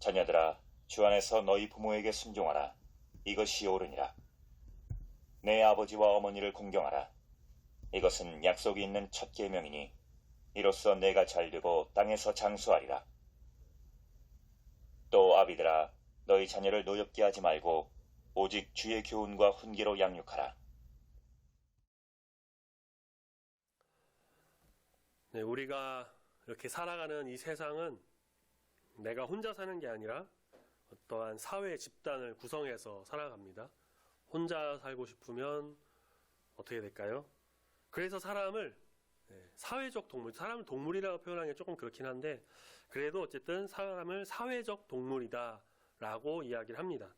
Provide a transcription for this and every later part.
자녀들아, 주 안에서 너희 부모에게 순종하라. 이것이 옳으니라. 내 아버지와 어머니를 공경하라. 이것은 약속이 있는 첫 계명이니 이로써 내가 잘되고 땅에서 장수하리라. 또 아비들아, 너희 자녀를 노엽게 하지 말고 오직 주의 교훈과 훈계로 양육하라. 네, 우리가 이렇게 살아가는 이 세상은 내가 혼자 사는 게 아니라 어떠한 사회 집단을 구성해서 살아갑니다. 혼자 살고 싶으면 어떻게 될까요? 그래서 사람을 사회적 동물, 사람을 동물이라고 표현하는 게 조금 그렇긴 한데 그래도 어쨌든 사람을 사회적 동물이다 라고 이야기를 합니다.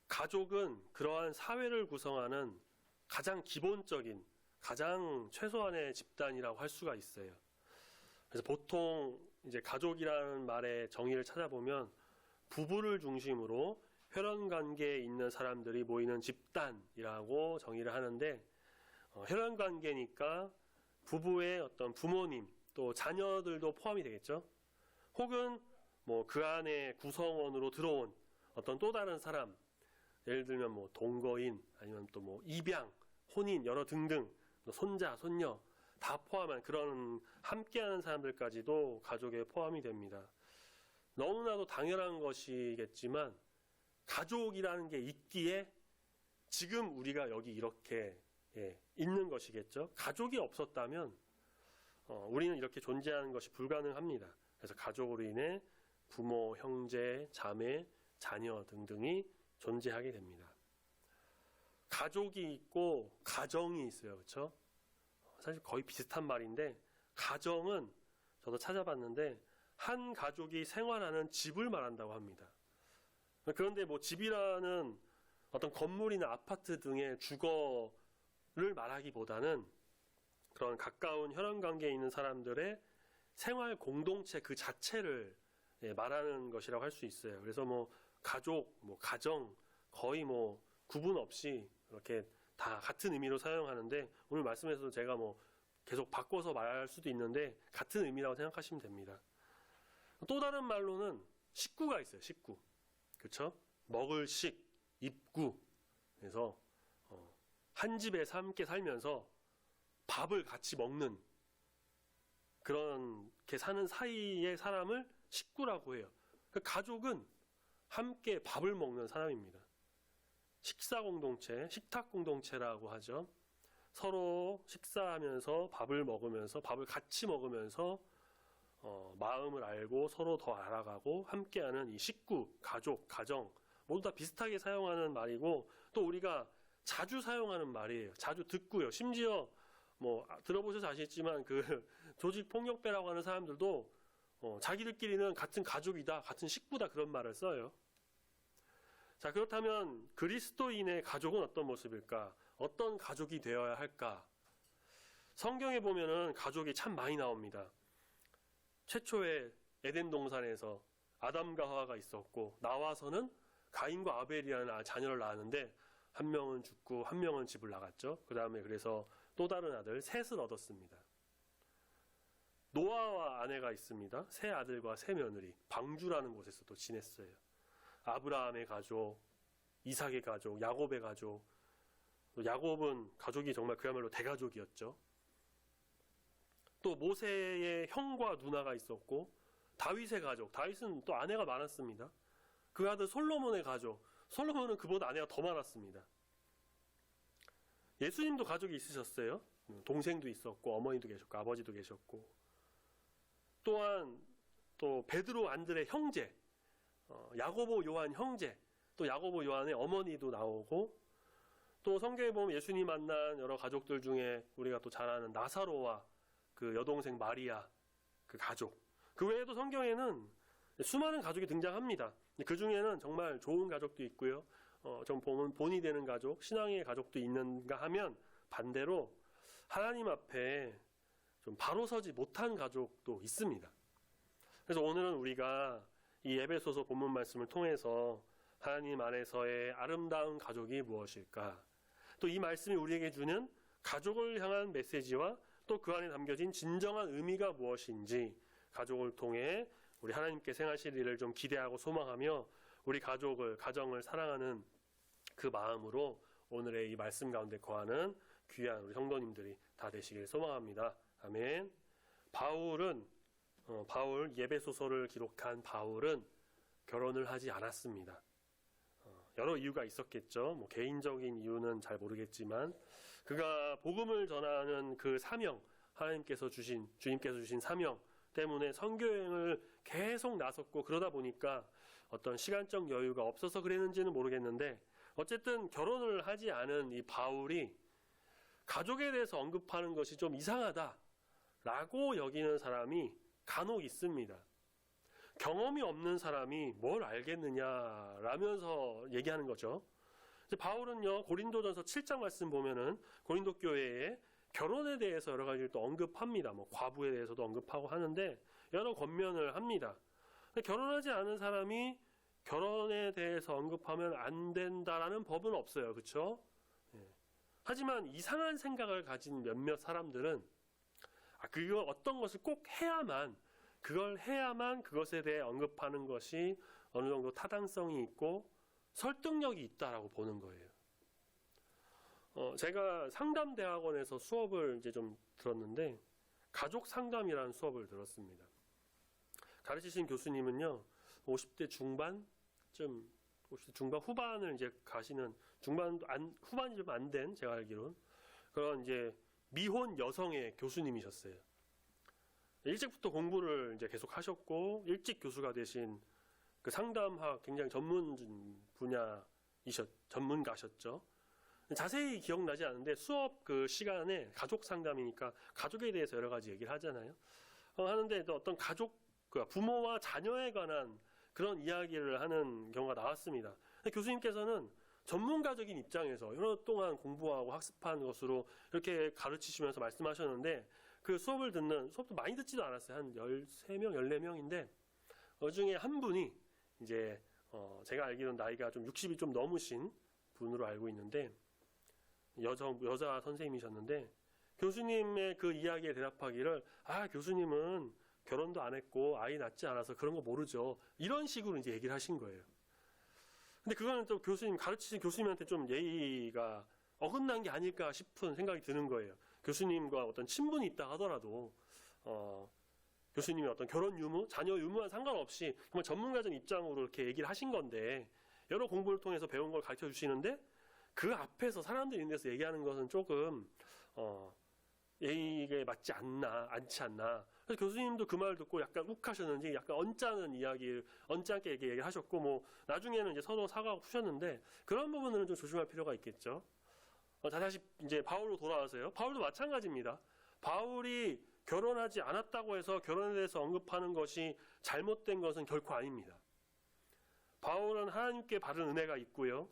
가족은 그러한 사회를 구성하는 가장 기본적인, 가장 최소한의 집단이라고 할 수가 있어요. 그래서 보통 이제 가족이라는 말의 정의를 찾아보면 부부를 중심으로 혈연 관계에 있는 사람들이 모이는 집단이라고 정의를 하는데 혈연 관계니까 부부의 어떤 부모님 또 자녀들도 포함이 되겠죠. 혹은 뭐 그 안에 구성원으로 들어온 어떤 또 다른 사람, 예를 들면 뭐 동거인 아니면 또 뭐 입양, 혼인 여러 등등 손자, 손녀 다 포함한 그런 함께하는 사람들까지도 가족에 포함이 됩니다. 너무나도 당연한 것이겠지만 가족이라는 게 있기에 지금 우리가 여기 이렇게 있는 것이겠죠. 가족이 없었다면 우리는 이렇게 존재하는 것이 불가능합니다. 그래서 가족으로 인해 부모, 형제, 자매, 자녀 등등이 존재하게 됩니다. 가족이 있고 가정이 있어요. 그렇죠? 사실 거의 비슷한 말인데 가정은 저도 찾아봤는데 한 가족이 생활하는 집을 말한다고 합니다. 그런데 뭐 집이라는 어떤 건물이나 아파트 등의 주거를 말하기보다는 그런 가까운 혈연 관계에 있는 사람들의 생활 공동체 그 자체를 말하는 것이라고 할 수 있어요. 그래서 뭐 가족, 뭐 가정 거의 뭐 구분 없이 이렇게 다 같은 의미로 사용하는데 오늘 말씀에서도 제가 뭐 계속 바꿔서 말할 수도 있는데 같은 의미라고 생각하시면 됩니다. 또 다른 말로는 식구가 있어요. 식구. 그렇죠? 먹을 식, 입구. 그래서 한 집에서 함께 살면서 밥을 같이 먹는 그렇게 사는 사이의 사람을 식구라고 해요. 가족은 함께 밥을 먹는 사람입니다. 식사 공동체, 식탁 공동체라고 하죠. 서로 식사하면서 밥을 먹으면서 밥을 같이 먹으면서 마음을 알고 서로 더 알아가고 함께하는 이 식구, 가족, 가정 모두 다 비슷하게 사용하는 말이고 또 우리가 자주 사용하는 말이에요. 자주 듣고요. 심지어 뭐 들어보셔서 아시겠지만 그 조직 폭력배라고 하는 사람들도 자기들끼리는 같은 가족이다, 같은 식구다 그런 말을 써요. 자, 그렇다면 그리스도인의 가족은 어떤 모습일까? 어떤 가족이 되어야 할까? 성경에 보면은 가족이 참 많이 나옵니다. 최초의 에덴 동산에서 아담과 하와가 있었고 나와서는 가인과 아벨이라는 자녀를 낳았는데 한 명은 죽고 한 명은 집을 나갔죠. 그 다음에 그래서 또 다른 아들 셋을 얻었습니다. 노아와 아내가 있습니다. 세 아들과 세 며느리 방주라는 곳에서 또 지냈어요. 아브라함의 가족, 이삭의 가족, 야곱의 가족. 야곱은 가족이 정말 그야말로 대가족이었죠. 또 모세의 형과 누나가 있었고 다윗의 가족, 다윗은 또 아내가 많았습니다. 그 아들 솔로몬의 가족, 솔로몬은 그보다 아내가 더 많았습니다. 예수님도 가족이 있으셨어요. 동생도 있었고 어머니도 계셨고 아버지도 계셨고 또한 또 베드로 안드레 형제, 야고보 요한 형제, 또 야고보 요한의 어머니도 나오고 또 성경에 보면 예수님 만난 여러 가족들 중에 우리가 또 잘 아는 나사로와 그 여동생 마리아 그 가족, 그 외에도 성경에는 수많은 가족이 등장합니다. 그 중에는 정말 좋은 가족도 있고요. 좀 보면 본이 되는 가족, 신앙의 가족도 있는가 하면 반대로 하나님 앞에 좀 바로 서지 못한 가족도 있습니다. 그래서 오늘은 우리가 이 에베소서 본문 말씀을 통해서 하나님 안에서의 아름다운 가족이 무엇일까? 또 이 말씀이 우리에게 주는 가족을 향한 메시지와 또 그 안에 담겨진 진정한 의미가 무엇인지 가족을 통해 우리 하나님께 생하실 일을 좀 기대하고 소망하며 우리 가정을 사랑하는 그 마음으로 오늘의 이 말씀 가운데 거하는 귀한 우리 성도님들이 다 되시길 소망합니다. 아멘. 바울 예배소서를 기록한 바울은 결혼을 하지 않았습니다. 여러 이유가 있었겠죠. 뭐 개인적인 이유는 잘 모르겠지만 그가 복음을 전하는 그 사명, 주님께서 주신 사명 때문에 선교여행을 계속 나섰고 그러다 보니까 어떤 시간적 여유가 없어서 그랬는지는 모르겠는데 어쨌든 결혼을 하지 않은 이 바울이 가족에 대해서 언급하는 것이 좀 이상하다라고 여기는 사람이 간혹 있습니다. 경험이 없는 사람이 뭘 알겠느냐라면서 얘기하는 거죠. 바울은요, 고린도전서 7장 말씀 보면은 고린도 교회에 결혼에 대해서 여러 가지를 또 언급합니다. 뭐 과부에 대해서도 언급하고 하는데 여러 권면을 합니다. 결혼하지 않은 사람이 결혼에 대해서 언급하면 안 된다라는 법은 없어요. 그렇죠? 하지만 이상한 생각을 가진 몇몇 사람들은 그걸 어떤 것을 꼭 해야만 그것에 대해 언급하는 것이 어느 정도 타당성이 있고 설득력이 있다라고 보는 거예요. 제가 상담대학원에서 수업을 이제 좀 들었는데 가족 상담이라는 수업을 들었습니다. 가르치신 교수님은요, 50대 중반 후반을 이제 가시는 후반이 좀 안 된 제가 알기로는 그런 이제 미혼 여성의 교수님이셨어요. 일찍부터 공부를 이제 계속 하셨고 일찍 교수가 되신 그 상담학 굉장히 전문가셨죠. 자세히 기억나지 않는데 수업 그 시간에 가족 상담이니까 가족에 대해서 여러 가지 얘기를 하잖아요. 하는데 또 어떤 부모와 자녀에 관한 그런 이야기를 하는 경우가 나왔습니다. 교수님께서는 전문가적인 입장에서 여러 동안 공부하고 학습한 것으로 이렇게 가르치시면서 말씀하셨는데 그 수업도 많이 듣지도 않았어요. 한 13명, 14명인데 중에 한 분이 이제 제가 알기로는 나이가 좀 60이 좀 넘으신 분으로 알고 있는데 여자 선생님이셨는데 교수님의 그 이야기에 대답하기를 교수님은 결혼도 안 했고 아이 낳지 않아서 그런 거 모르죠. 이런 식으로 이제 얘기를 하신 거예요. 근데 그거는 또 가르치신 교수님한테 좀 예의가 어긋난 게 아닐까 싶은 생각이 드는 거예요. 교수님과 어떤 친분이 있다 하더라도 교수님의 어떤 결혼 유무, 자녀 유무와 상관없이 정말 전문가적인 입장으로 이렇게 얘기를 하신 건데 여러 공부를 통해서 배운 걸 가르쳐 주시는데 그 앞에서 사람들이 있는 데서 얘기하는 것은 조금 예의에 맞지 않지 않나. 그래서 교수님도 그 말 듣고 약간 욱하셨는지 약간 언짢게 얘기를 하셨고 뭐 나중에는 이제 서로 사과하고 푸셨는데 그런 부분은 좀 조심할 필요가 있겠죠. 다시 이제 바울로 돌아와서요. 바울도 마찬가지입니다. 바울이 결혼하지 않았다고 해서 결혼에 대해서 언급하는 것이 잘못된 것은 결코 아닙니다. 바울은 하나님께 받은 은혜가 있고요.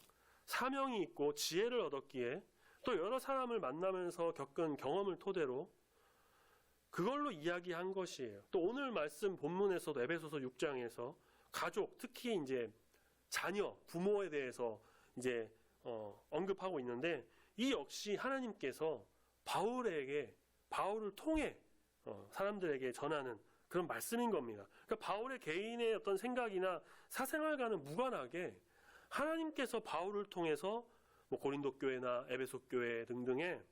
사명이 있고 지혜를 얻었기에 또 여러 사람을 만나면서 겪은 경험을 토대로 그걸로 이야기한 것이에요. 또 오늘 말씀 본문에서도 에베소서 6장에서 가족, 특히 이제 자녀, 부모에 대해서 이제 언급하고 있는데 이 역시 하나님께서 바울을 통해 사람들에게 전하는 그런 말씀인 겁니다. 그러니까 바울의 개인의 어떤 생각이나 사생활과는 무관하게 하나님께서 바울을 통해서 뭐 고린도 교회나 에베소 교회 등등에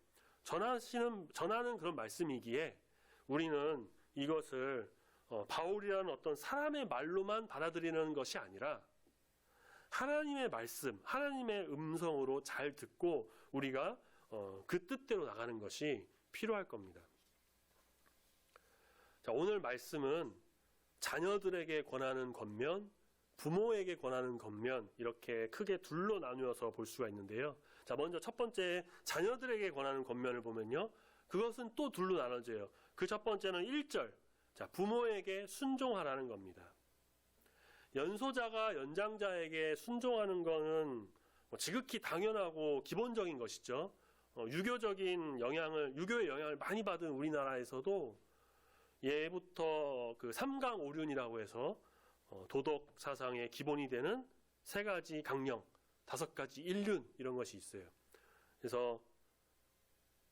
전하는 그런 말씀이기에 우리는 이것을 바울이라는 어떤 사람의 말로만 받아들이는 것이 아니라 하나님의 말씀, 하나님의 음성으로 잘 듣고 우리가 그 뜻대로 나가는 것이 필요할 겁니다. 자, 오늘 말씀은 자녀들에게 권하는 권면, 부모에게 권하는 권면 이렇게 크게 둘로 나누어서 볼 수가 있는데요. 자, 먼저 첫 번째 자녀들에게 권하는 권면을 보면요. 그것은 또 둘로 나눠져요. 그 첫 번째는 1절. 자, 부모에게 순종하라는 겁니다. 연소자가 연장자에게 순종하는 것은 지극히 당연하고 기본적인 것이죠. 유교의 영향을 많이 받은 우리나라에서도 예부터 그 삼강오륜이라고 해서 도덕 사상의 기본이 되는 3가지 강령, 5가지 일륜 이런 것이 있어요. 그래서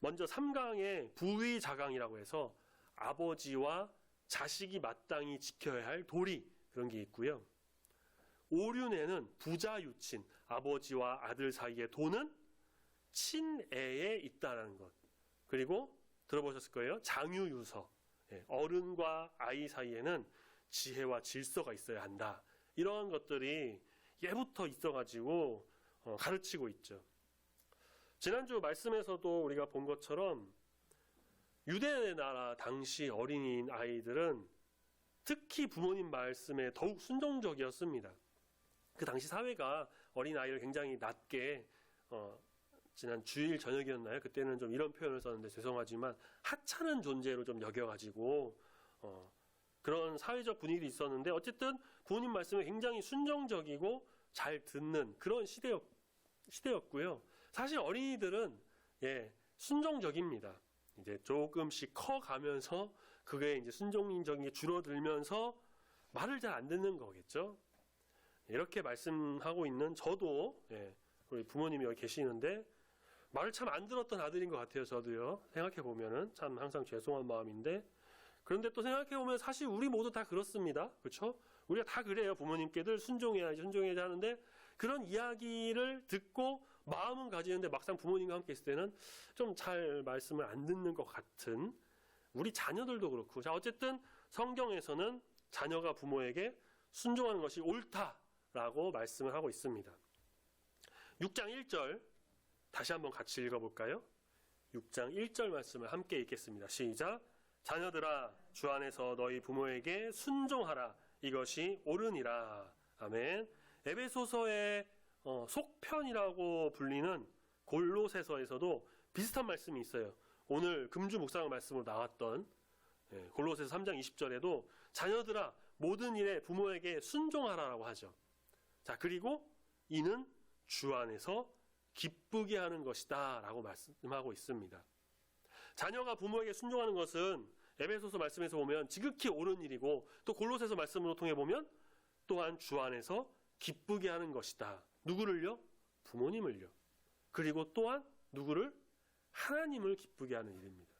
먼저 3강의 부위자강이라고 해서 아버지와 자식이 마땅히 지켜야 할 도리, 그런 게 있고요. 오륜에는 부자 유친, 아버지와 아들 사이의 도는 친애에 있다는 것. 그리고 들어보셨을 거예요. 장유유서, 어른과 아이 사이에는 지혜와 질서가 있어야 한다. 이런 것들이 예부터 있어가지고 가르치고 있죠. 지난주 말씀에서도 우리가 본 것처럼 유대 나라 당시 어린이인 아이들은 특히 부모님 말씀에 더욱 순종적이었습니다. 그 당시 사회가 어린 아이를 굉장히 낮게 지난 주일 저녁이었나요? 그때는 좀 이런 표현을 썼는데 죄송하지만 하찮은 존재로 좀 여겨가지고 그런 사회적 분위기도 있었는데 어쨌든 부모님 말씀에 굉장히 순종적이고 잘 듣는 그런 시대였고요. 사실 어린이들은 순종적입니다. 이제 조금씩 커가면서 그게 이제 순종적인 게 줄어들면서 말을 잘 안 듣는 거겠죠. 이렇게 말씀하고 있는 저도 우리 부모님이 여기 계시는데 말을 참 안 들었던 아들인 것 같아요. 저도요. 생각해 보면은 참 항상 죄송한 마음인데 그런데 또 생각해 보면 사실 우리 모두 다 그렇습니다. 그렇죠? 우리가 다 그래요. 부모님께들 순종해야지 하는데 그런 이야기를 듣고 마음은 가지는데 막상 부모님과 함께 있을 때는 좀 잘 말씀을 안 듣는 것 같은 우리 자녀들도 그렇고. 자, 어쨌든 성경에서는 자녀가 부모에게 순종하는 것이 옳다라고 말씀을 하고 있습니다. 6장 1절 다시 한번 같이 읽어볼까요? 6장 1절 말씀을 함께 읽겠습니다. 시작. 자녀들아 주 안에서 너희 부모에게 순종하라. 이것이 옳으니라. 아멘. 에베소서의 속편이라고 불리는 골로새서에서도 비슷한 말씀이 있어요. 오늘 금주 묵상 말씀으로 나왔던 골로새서 3장 20절에도 자녀들아 모든 일에 부모에게 순종하라라고 하죠. 자, 그리고 이는 주 안에서 기쁘게 하는 것이다 라고 말씀하고 있습니다. 자녀가 부모에게 순종하는 것은 에베소서 말씀에서 보면 지극히 옳은 일이고 또 골로새서 말씀으로 통해 보면 또한 주 안에서 기쁘게 하는 것이다. 누구를요? 부모님을요. 그리고 또한 누구를? 하나님을 기쁘게 하는 일입니다.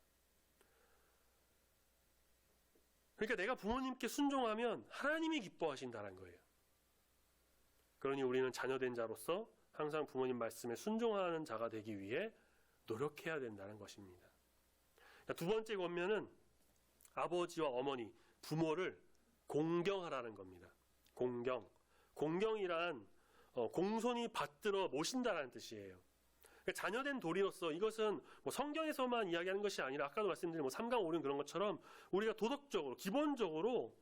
그러니까 내가 부모님께 순종하면 하나님이 기뻐하신다는 거예요. 그러니 우리는 자녀된 자로서 항상 부모님 말씀에 순종하는 자가 되기 위해 노력해야 된다는 것입니다. 두 번째 권면은 아버지와 어머니, 부모를 공경하라는 겁니다. 공경이란 공손히 받들어 모신다라는 뜻이에요. 그러니까 자녀된 도리로서 이것은 성경에서만 이야기하는 것이 아니라 아까도 말씀드린 3강 5륜 그런 것처럼 우리가 도덕적으로 기본적으로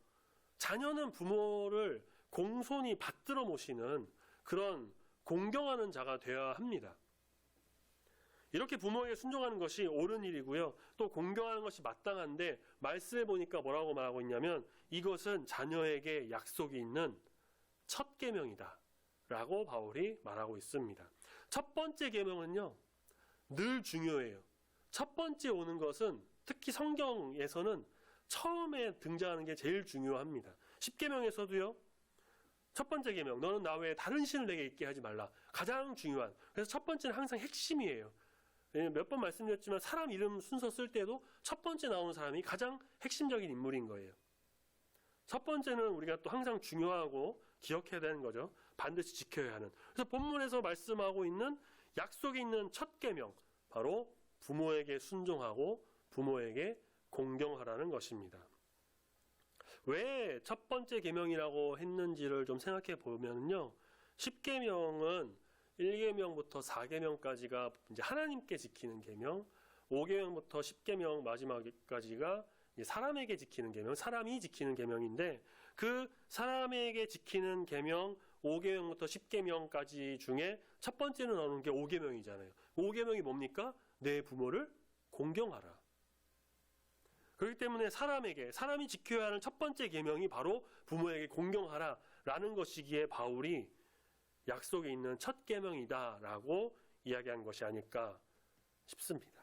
자녀는 부모를 공손히 받들어 모시는 그런 공경하는 자가 되어야 합니다. 이렇게 부모에게 순종하는 것이 옳은 일이고요. 또 공경하는 것이 마땅한데 말씀해 보니까 뭐라고 말하고 있냐면 이것은 자녀에게 약속이 있는 첫 계명이다 라고 바울이 말하고 있습니다. 첫 번째 계명은요 늘 중요해요. 첫 번째 오는 것은 특히 성경에서는 처음에 등장하는 게 제일 중요합니다. 십계명에서도요 첫 번째 계명 너는 나 외에 다른 신을 내게 있게 하지 말라. 가장 중요한. 그래서 첫 번째는 항상 핵심이에요. 몇 번 말씀드렸지만 사람 이름 순서 쓸 때도 첫 번째 나오는 사람이 가장 핵심적인 인물인 거예요. 첫 번째는 우리가 또 항상 중요하고 기억해야 되는 거죠. 반드시 지켜야 하는. 그래서 본문에서 말씀하고 있는 약속이 있는 첫 계명 바로 부모에게 순종하고 부모에게 공경하라는 것입니다. 왜 첫 번째 계명이라고 했는지를 좀 생각해 보면요. 10계명은 1계명부터 4계명까지가 이제 하나님께 지키는 계명, 5계명부터 10계명 마지막까지가 사람에게 지키는 계명, 사람이 지키는 계명인데 그 사람에게 지키는 계명 5계명부터 10계명까지 중에 첫 번째는 나오는 게 5계명이잖아요. 5계명이 뭡니까? 내 부모를 공경하라. 그렇기 때문에 사람이 지켜야 하는 첫 번째 계명이 바로 부모에게 공경하라라는 것이기에 바울이 약속이 있는 첫 계명이다라고 이야기한 것이 아닐까 싶습니다.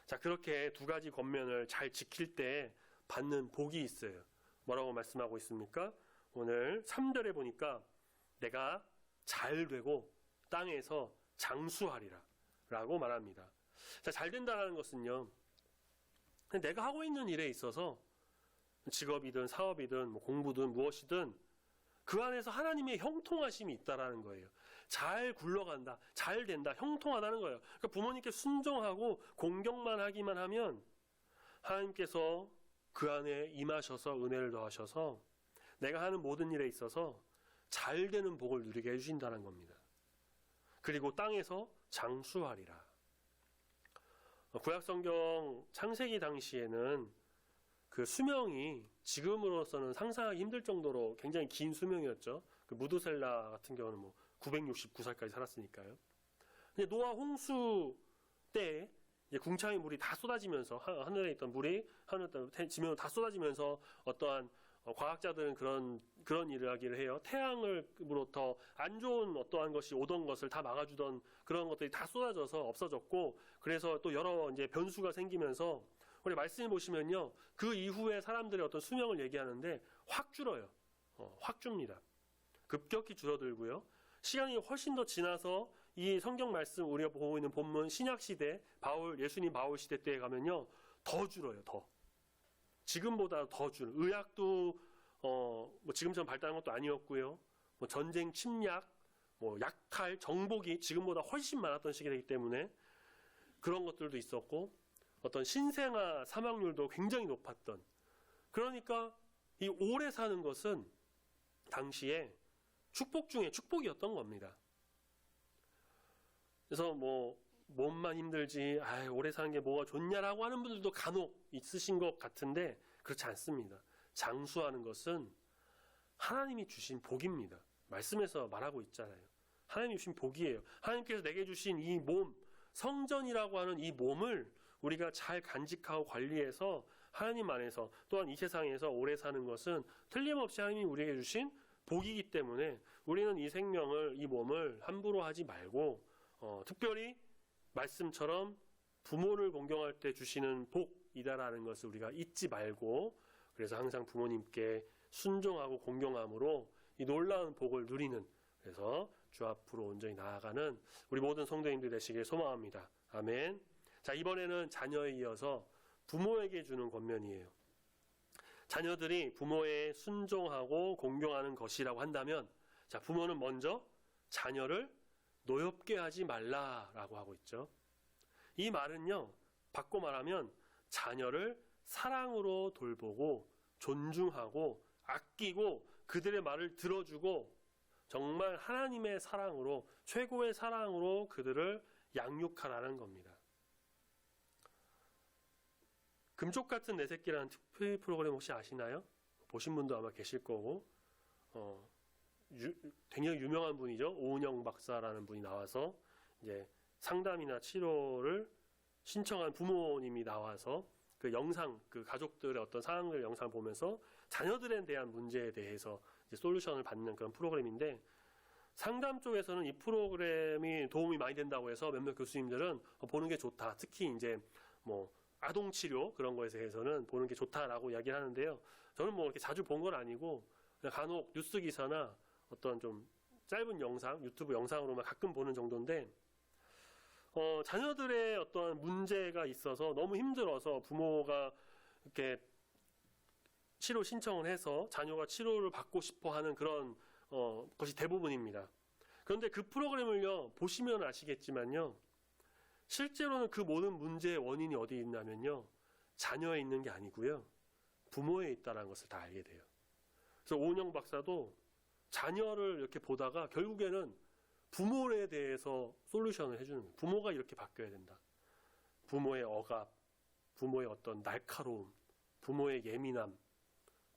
자, 그렇게 두 가지 권면을 잘 지킬 때 받는 복이 있어요. 뭐라고 말씀하고 있습니까? 오늘 3절에 보니까 내가 잘 되고 땅에서 장수하리라 라고 말합니다. 자, 잘 된다는 것은요. 내가 하고 있는 일에 있어서 직업이든 사업이든 뭐 공부든 무엇이든 그 안에서 하나님의 형통하심이 있다라는 거예요. 잘 굴러간다, 잘 된다, 형통하다는 거예요. 그러니까 부모님께 순종하고 공경만 하기만 하면 하나님께서 그 안에 임하셔서 은혜를 더하셔서 내가 하는 모든 일에 있어서 잘 되는 복을 누리게 해주신다는 겁니다. 그리고 땅에서 장수하리라. 구약성경 창세기 당시에는 그 수명이 지금으로서는 상상하기 힘들 정도로 굉장히 긴 수명이었죠. 그 무드셀라 같은 경우는 뭐 969살까지 살았으니까요. 근데 노아 홍수 때 이제 궁창의 물이 다 쏟아지면서 하늘에 있던 물이 지면으로 다 쏟아지면서 어떠한 과학자들은 그런 이야기를 해요. 태양으로부터 안 좋은 어떠한 것이 오던 것을 다 막아주던 그런 것들이 다 쏟아져서 없어졌고, 그래서 또 여러 이제 변수가 생기면서 우리 말씀을 보시면요, 그 이후에 사람들의 어떤 수명을 얘기하는데 확 줄어요. 확 줍니다. 급격히 줄어들고요. 시간이 훨씬 더 지나서 이 성경 말씀 우리가 보고 있는 본문 신약 시대 예수님 바울 시대 때에 가면요, 더 줄어요. 더. 지금보다 더 줄어. 의학도 뭐 지금처럼 발달한 것도 아니었고요. 뭐 전쟁 침략, 뭐 약탈, 정복이 지금보다 훨씬 많았던 시기이기 때문에 그런 것들도 있었고, 어떤 신생아 사망률도 굉장히 높았던. 그러니까 이 오래 사는 것은 당시에 축복 중에 축복이었던 겁니다. 그래서 뭐 몸만 힘들지 오래 사는 게 뭐가 좋냐라고 하는 분들도 간혹 있으신 것 같은데 그렇지 않습니다. 장수하는 것은 하나님이 주신 복입니다. 말씀에서 말하고 있잖아요. 하나님이 주신 복이에요. 하나님께서 내게 주신 이 몸, 성전이라고 하는 이 몸을 우리가 잘 간직하고 관리해서 하나님 안에서, 또한 이 세상에서 오래 사는 것은 틀림없이 하나님이 우리에게 주신 복이기 때문에 우리는 이 생명을, 이 몸을 함부로 하지 말고 특별히 말씀처럼 부모를 공경할 때 주시는 복이다라는 것을 우리가 잊지 말고, 그래서 항상 부모님께 순종하고 공경함으로 이 놀라운 복을 누리는, 그래서 주 앞으로 온전히 나아가는 우리 모든 성도님들 되시길 소망합니다. 아멘. 자, 이번에는 자녀에 이어서 부모에게 주는 권면이에요. 자녀들이 부모에 순종하고 공경하는 것이라고 한다면, 자, 부모는 먼저 자녀를 노엽게 하지 말라라고 하고 있죠. 이 말은요, 바꿔 말하면 자녀를 사랑으로 돌보고 존중하고 아끼고 그들의 말을 들어주고 정말 하나님의 사랑으로, 최고의 사랑으로 그들을 양육하라는 겁니다. 금쪽 같은 내 새끼라는 TV 프로그램 혹시 아시나요? 보신 분도 아마 계실 거고, 굉장히 유명한 분이죠. 오은영 박사라는 분이 나와서 이제 상담이나 치료를 신청한 부모님이 나와서 그 영상, 그 가족들의 어떤 상황들 영상을 보면서 자녀들에 대한 문제에 대해서 이제 솔루션을 받는 그런 프로그램인데, 상담 쪽에서는 이 프로그램이 도움이 많이 된다고 해서 몇몇 교수님들은 보는 게 좋다. 특히 이제 뭐 아동 치료 그런 거에 대해서는 보는 게 좋다라고 이야기를 하는데요. 저는 뭐 이렇게 자주 본 건 아니고 그냥 간혹 뉴스 기사나 어떤 좀 짧은 영상, 유튜브 영상으로만 가끔 보는 정도인데, 자녀들의 어떤 문제가 있어서 너무 힘들어서 부모가 이렇게 치료 신청을 해서 자녀가 치료를 받고 싶어 하는 그런 것이 대부분입니다. 그런데 그 프로그램을요, 보시면 아시겠지만요, 실제로는 그 모든 문제의 원인이 어디에 있냐면요, 자녀에 있는 게 아니고요, 부모에 있다는 것을 다 알게 돼요. 그래서 오은영 박사도 자녀를 이렇게 보다가 결국에는 부모에 대해서 솔루션을 해주는 거예요. 부모가 이렇게 바뀌어야 된다. 부모의 억압, 부모의 어떤 날카로움, 부모의 예민함,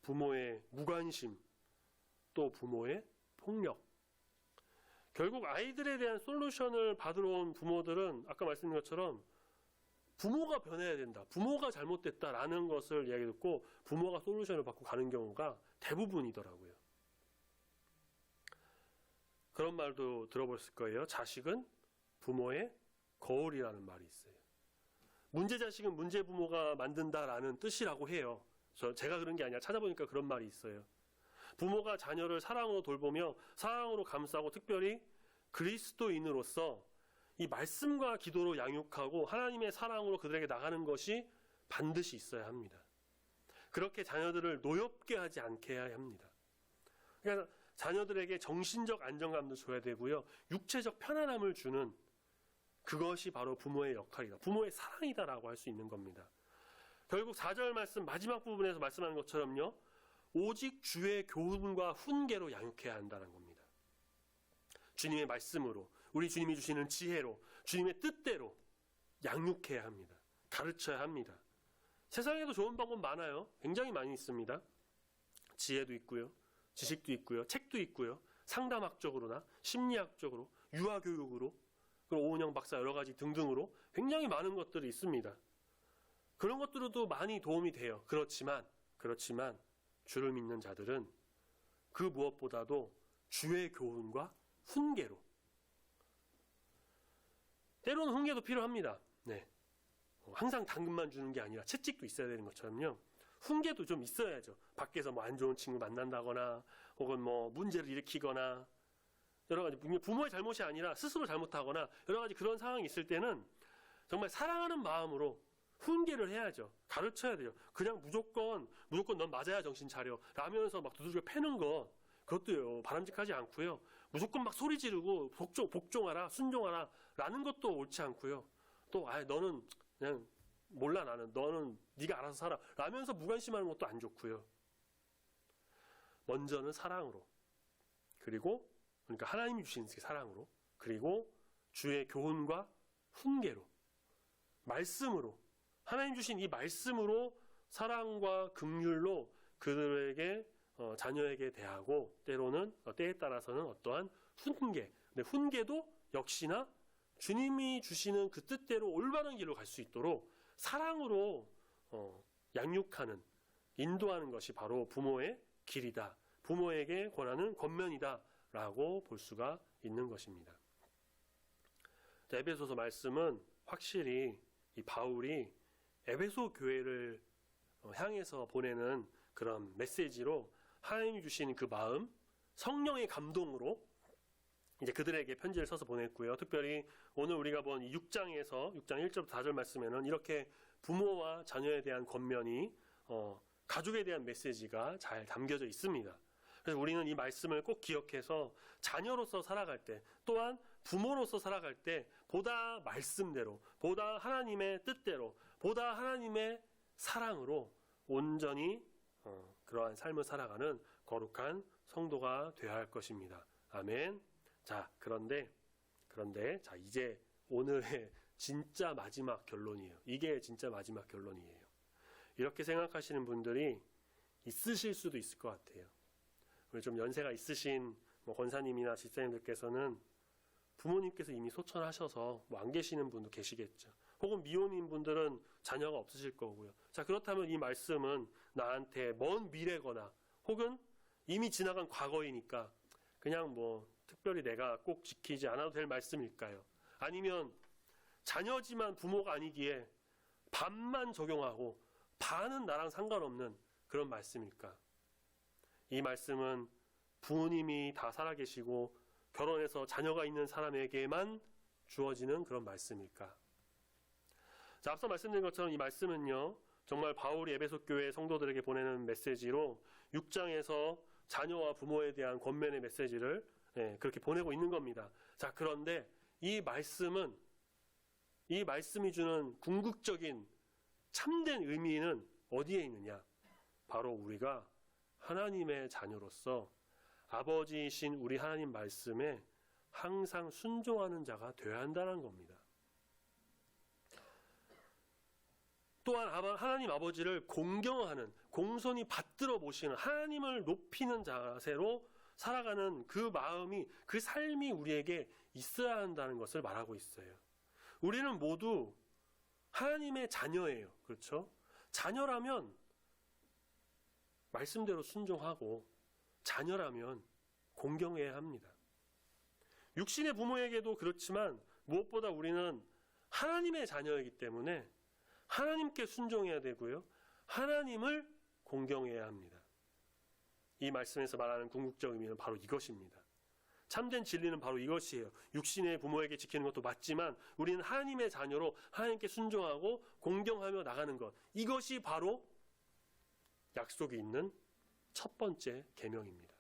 부모의 무관심, 또 부모의 폭력. 결국 아이들에 대한 솔루션을 받으러 온 부모들은 아까 말씀드린 것처럼 부모가 변해야 된다, 부모가 잘못됐다라는 것을 이야기 듣고 부모가 솔루션을 받고 가는 경우가 대부분이더라고요. 그런 말도 들어보셨을 거예요. 자식은 부모의 거울이라는 말이 있어요. 문제 자식은 문제 부모가 만든다라는 뜻이라고 해요. 제가 그런 게 아니라 찾아보니까 그런 말이 있어요. 부모가 자녀를 사랑으로 돌보며 사랑으로 감싸고 특별히 그리스도인으로서 이 말씀과 기도로 양육하고 하나님의 사랑으로 그들에게 나가는 것이 반드시 있어야 합니다. 그렇게 자녀들을 노엽게 하지 않게 해야 합니다. 그러니까 자녀들에게 정신적 안정감도 줘야 되고요. 육체적 편안함을 주는 그것이 바로 부모의 역할이다. 부모의 사랑이다라고 할 수 있는 겁니다. 결국 4절 말씀 마지막 부분에서 말씀하는 것처럼요. 오직 주의 교훈과 훈계로 양육해야 한다는 겁니다. 주님의 말씀으로, 우리 주님이 주시는 지혜로, 주님의 뜻대로 양육해야 합니다. 가르쳐야 합니다. 세상에도 좋은 방법 많아요. 굉장히 많이 있습니다. 지혜도 있고요. 지식도 있고요. 책도 있고요. 상담학적으로나 심리학적으로, 유아교육으로, 그리고 오은영 박사 여러 가지 등등으로 굉장히 많은 것들이 있습니다. 그런 것들도 많이 도움이 돼요. 그렇지만 주를 믿는 자들은 그 무엇보다도 주의 교훈과 훈계로, 때로는 훈계도 필요합니다. 네. 항상 당근만 주는 게 아니라 채찍도 있어야 되는 것처럼요. 훈계도 좀 있어야죠. 밖에서 뭐 안 좋은 친구 만난다거나 혹은 뭐 문제를 일으키거나 여러 가지 부모의 잘못이 아니라 스스로 잘못하거나 여러 가지 그런 상황이 있을 때는 정말 사랑하는 마음으로 훈계를 해야죠. 가르쳐야 돼요. 그냥 무조건 넌 맞아야 정신 차려 라면서 막 두들겨 패는 거, 그것도요 바람직하지 않고요. 무조건 막 소리 지르고 복종하라 순종하라 라는 것도 옳지 않고요. 또 너는 그냥 몰라, 너는 네가 알아서 살아 라면서 무관심하는 것도 안 좋고요. 먼저는 사랑으로, 그러니까 하나님이 주신 사랑으로, 그리고 주의 교훈과 훈계로, 말씀으로, 하나님 주신 이 말씀으로 사랑과 긍휼로 그들에게 자녀에게 대하고, 때로는 때에 따라서는 어떠한 훈계, 근데 훈계도 역시나 주님이 주시는 그 뜻대로 올바른 길로 갈 수 있도록 사랑으로 양육하는, 인도하는 것이 바로 부모의 길이다, 부모에게 권하는 권면이다 라고 볼 수가 있는 것입니다. 에베소서 말씀은 확실히 이 바울이 에베소 교회를 향해서 보내는 그런 메시지로 하나님이 주신 그 마음, 성령의 감동으로 이제 그들에게 편지를 써서 보냈고요. 특별히 오늘 우리가 본 6장에서 6장 1절부터 4절 말씀에는 이렇게 부모와 자녀에 대한 권면이 가족에 대한 메시지가 잘 담겨져 있습니다. 그래서 우리는 이 말씀을 꼭 기억해서 자녀로서 살아갈 때, 또한 부모로서 살아갈 때 보다 말씀대로, 보다 하나님의 뜻대로, 보다 하나님의 사랑으로 온전히 그러한 삶을 살아가는 거룩한 성도가 되어야 할 것입니다. 아멘. 자, 그런데 자, 이제 오늘의 진짜 마지막 결론이에요. 이게 진짜 마지막 결론이에요. 이렇게 생각하시는 분들이 있으실 수도 있을 것 같아요. 우리 좀 연세가 있으신 권사님이나 집사님들께서는 부모님께서 이미 소천하셔서 안 계시는 분도 계시겠죠. 혹은 미혼인 분들은 자녀가 없으실 거고요. 자, 그렇다면 이 말씀은 나한테 먼 미래거나 혹은 이미 지나간 과거이니까 그냥 특별히 내가 꼭 지키지 않아도 될 말씀일까요? 아니면 자녀지만 부모가 아니기에 반만 적용하고 반은 나랑 상관없는 그런 말씀일까? 이 말씀은 부모님이 다 살아계시고 결혼해서 자녀가 있는 사람에게만 주어지는 그런 말씀일까? 자, 앞서 말씀드린 것처럼 이 말씀은요, 정말 바울이 에베소 교회 성도들에게 보내는 메시지로 6장에서 자녀와 부모에 대한 권면의 메시지를 그렇게 보내고 있는 겁니다. 자, 그런데 이 말씀이 주는 궁극적인 참된 의미는 어디에 있느냐? 바로 우리가 하나님의 자녀로서 아버지이신 우리 하나님 말씀에 항상 순종하는 자가 되어야 한다는 겁니다. 또한 하나님 아버지를 공경하는, 공손히 받들어 모시는, 하나님을 높이는 자세로 살아가는 그 마음이, 그 삶이 우리에게 있어야 한다는 것을 말하고 있어요. 우리는 모두 하나님의 자녀예요. 그렇죠? 자녀라면 말씀대로 순종하고 자녀라면 공경해야 합니다. 육신의 부모에게도 그렇지만 무엇보다 우리는 하나님의 자녀이기 때문에 하나님께 순종해야 되고요. 하나님을 공경해야 합니다. 이 말씀에서 말하는 궁극적 의미는 바로 이것입니다. 참된 진리는 바로 이것이에요. 육신의 부모에게 지키는 것도 맞지만 우리는 하나님의 자녀로 하나님께 순종하고 공경하며 나가는 것. 이것이 바로 약속이 있는 첫 번째 계명입니다.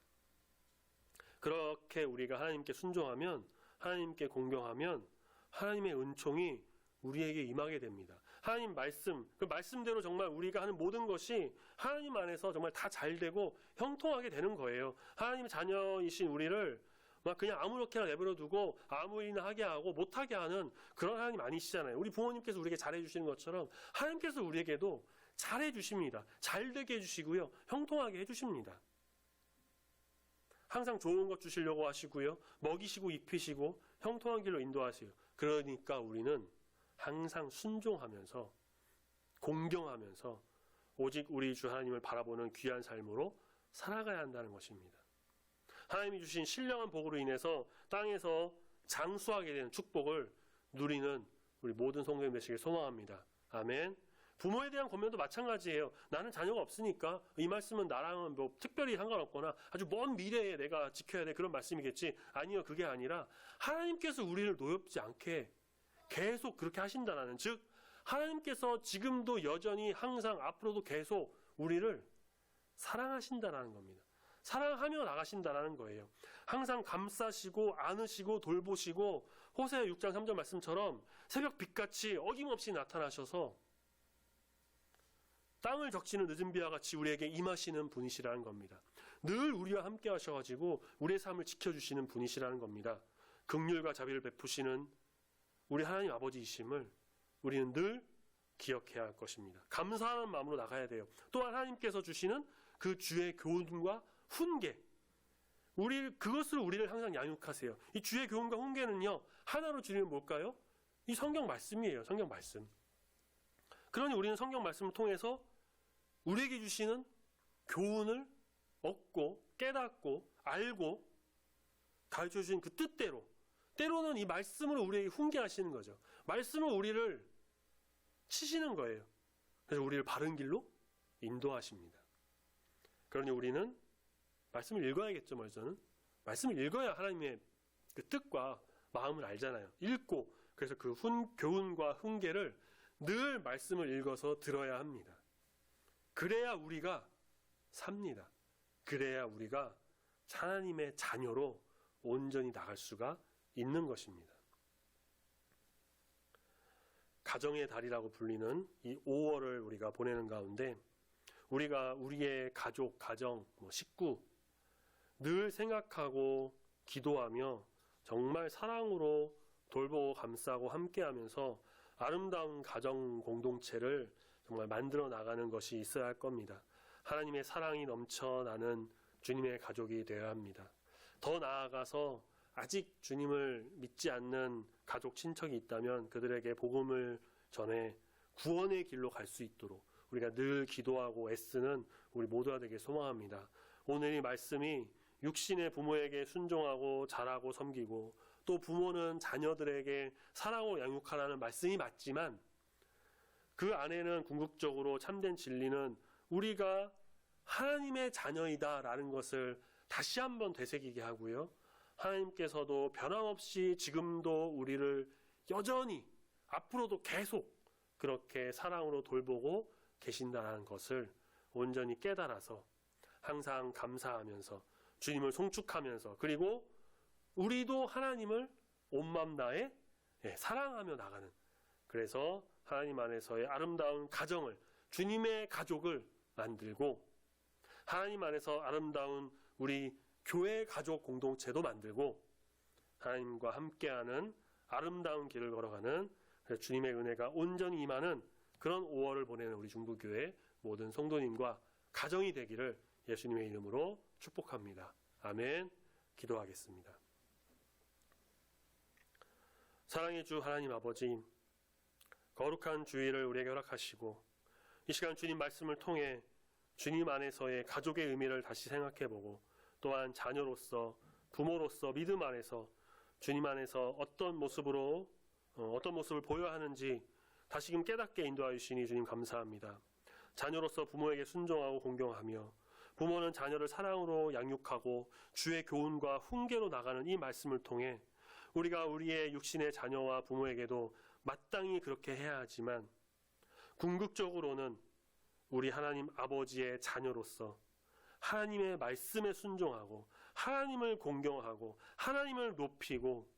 그렇게 우리가 하나님께 순종하면, 하나님께 공경하면 하나님의 은총이 우리에게 임하게 됩니다. 하나님 말씀, 그 말씀대로 정말 우리가 하는 모든 것이 하나님 안에서 정말 다 잘 되고 형통하게 되는 거예요. 하나님 자녀이신 우리를 막 그냥 아무렇게나 내버려 두고 아무 일이나 하게 하고 못하게 하는 그런 하나님 아니시잖아요. 우리 부모님께서 우리에게 잘해주시는 것처럼 하나님께서 우리에게도 잘해주십니다. 잘 되게 해주시고요. 형통하게 해주십니다. 항상 좋은 것 주시려고 하시고요. 먹이시고 입히시고 형통한 길로 인도하세요. 그러니까 우리는 항상 순종하면서 공경하면서 오직 우리 주 하나님을 바라보는 귀한 삶으로 살아가야 한다는 것입니다. 하나님이 주신 신령한 복으로 인해서 땅에서 장수하게 되는 축복을 누리는 우리 모든 성도님 되시길 소망합니다. 아멘. 부모에 대한 권면도 마찬가지예요. 나는 자녀가 없으니까 이 말씀은 나랑은 뭐 특별히 상관없거나 아주 먼 미래에 내가 지켜야 돼 그런 말씀이겠지. 아니요, 그게 아니라 하나님께서 우리를 노엽지 않게 계속 그렇게 하신다라는, 즉 하나님께서 지금도 여전히 항상 앞으로도 계속 우리를 사랑하신다라는 겁니다. 사랑하며 나가신다라는 거예요. 항상 감싸시고 안으시고 돌보시고 호세아 6장 3절 말씀처럼 새벽 빛같이 어김없이 나타나셔서 땅을 적시는 늦은 비와 같이 우리에게 임하시는 분이시라는 겁니다. 늘 우리와 함께 하셔가지고 우리의 삶을 지켜주시는 분이시라는 겁니다. 긍휼과 자비를 베푸시는 우리 하나님 아버지이심을 우리는 늘 기억해야 할 것입니다. 감사하는 마음으로 나가야 돼요. 또한 하나님께서 주시는 그 주의 교훈과 훈계, 그것을 우리를 항상 양육하세요. 이 주의 교훈과 훈계는요, 하나로 줄이면 뭘까요? 이 성경 말씀이에요. 성경 말씀. 그러니 우리는 성경 말씀을 통해서 우리에게 주시는 교훈을 얻고 깨닫고 알고 가르쳐 주신 그 뜻대로, 때로는 이 말씀으로 우리에게 훈계하시는 거죠. 말씀으로 우리를 치시는 거예요. 그래서 우리를 바른 길로 인도하십니다. 그러니 우리는 말씀을 읽어야겠죠, 먼저는. 말씀을 읽어야 하나님의 그 뜻과 마음을 알잖아요. 읽고, 그래서 그 교훈과 훈계를 늘 말씀을 읽어서 들어야 합니다. 그래야 우리가 삽니다. 그래야 우리가 하나님의 자녀로 온전히 나갈 수가 있는 것입니다. 가정의 달이라고 불리는 이 5월을 우리가 보내는 가운데 우리가 우리의 가족, 가정, 식구 늘 생각하고 기도하며 정말 사랑으로 돌보고 감싸고 함께하면서 아름다운 가정 공동체를 정말 만들어 나가는 것이 있어야 할 겁니다. 하나님의 사랑이 넘쳐나는 주님의 가족이 되어야 합니다. 더 나아가서 아직 주님을 믿지 않는 가족, 친척이 있다면 그들에게 복음을 전해 구원의 길로 갈 수 있도록 우리가 늘 기도하고 애쓰는 우리 모두가 되길 소망합니다. 오늘 이 말씀이 육신의 부모에게 순종하고 잘하고 섬기고 또 부모는 자녀들에게 사랑으로 양육하라는 말씀이 맞지만 그 안에는 궁극적으로 참된 진리는 우리가 하나님의 자녀이다라는 것을 다시 한번 되새기게 하고요. 하나님께서도 변함없이 지금도 우리를 여전히 앞으로도 계속 그렇게 사랑으로 돌보고 계신다는 것을 온전히 깨달아서 항상 감사하면서 주님을 송축하면서 그리고 우리도 하나님을 온 맘 다해 사랑하며 나가는, 그래서 하나님 안에서의 아름다운 가정을, 주님의 가족을 만들고 하나님 안에서 아름다운 우리 교회 가족 공동체도 만들고 하나님과 함께하는 아름다운 길을 걸어가는 주님의 은혜가 온전히 임하는 그런 5월을 보내는 우리 중부교회 모든 성도님과 가정이 되기를 예수님의 이름으로 축복합니다. 아멘. 기도하겠습니다. 사랑의 주 하나님 아버지, 거룩한 주일을 우리에게 허락하시고 이 시간 주님 말씀을 통해 주님 안에서의 가족의 의미를 다시 생각해보고 또한 자녀로서, 부모로서 믿음 안에서 주님 안에서 어떤 모습을 보여야 하는지 다시금 깨닫게 인도하여 주시니 주님 감사합니다. 자녀로서 부모에게 순종하고 공경하며 부모는 자녀를 사랑으로 양육하고 주의 교훈과 훈계로 나가는 이 말씀을 통해 우리가 우리의 육신의 자녀와 부모에게도 마땅히 그렇게 해야 하지만 궁극적으로는 우리 하나님 아버지의 자녀로서 하나님의 말씀에 순종하고 하나님을 공경하고 하나님을 높이고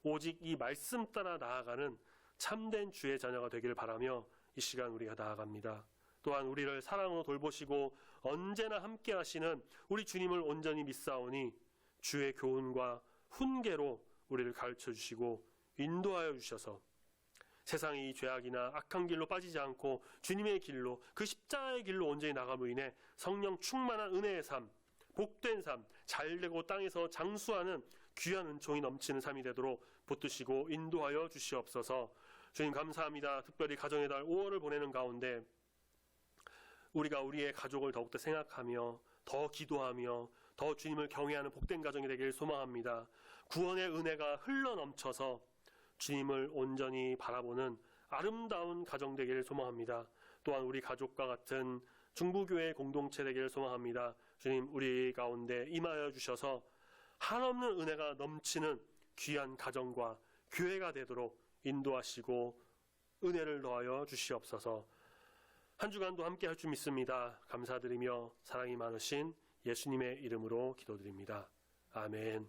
오직 이 말씀 따라 나아가는 참된 주의 자녀가 되기를 바라며 이 시간 우리가 나아갑니다. 또한 우리를 사랑으로 돌보시고 언제나 함께 하시는 우리 주님을 온전히 믿사오니 주의 교훈과 훈계로 우리를 가르쳐 주시고 인도하여 주셔서 세상의 이 죄악이나 악한 길로 빠지지 않고 주님의 길로 그 십자가의 길로 온전히 나감으로 인해 성령 충만한 은혜의 삶, 복된 삶, 잘되고 땅에서 장수하는 귀한 은총이 넘치는 삶이 되도록 붙드시고 인도하여 주시옵소서. 주님 감사합니다. 특별히 가정의 달 5월을 보내는 가운데 우리가 우리의 가족을 더욱더 생각하며 더 기도하며 더 주님을 경외하는 복된 가정이 되길 소망합니다. 구원의 은혜가 흘러넘쳐서 주님을 온전히 바라보는 아름다운 가정 되기를 소망합니다. 또한 우리 가족과 같은 중부교회 공동체 되기를 소망합니다. 주님 우리 가운데 임하여 주셔서 한없는 은혜가 넘치는 귀한 가정과 교회가 되도록 인도하시고 은혜를 더하여 주시옵소서. 한 주간도 함께 할 줄 믿습니다. 감사드리며 사랑이 많으신 예수님의 이름으로 기도드립니다. 아멘.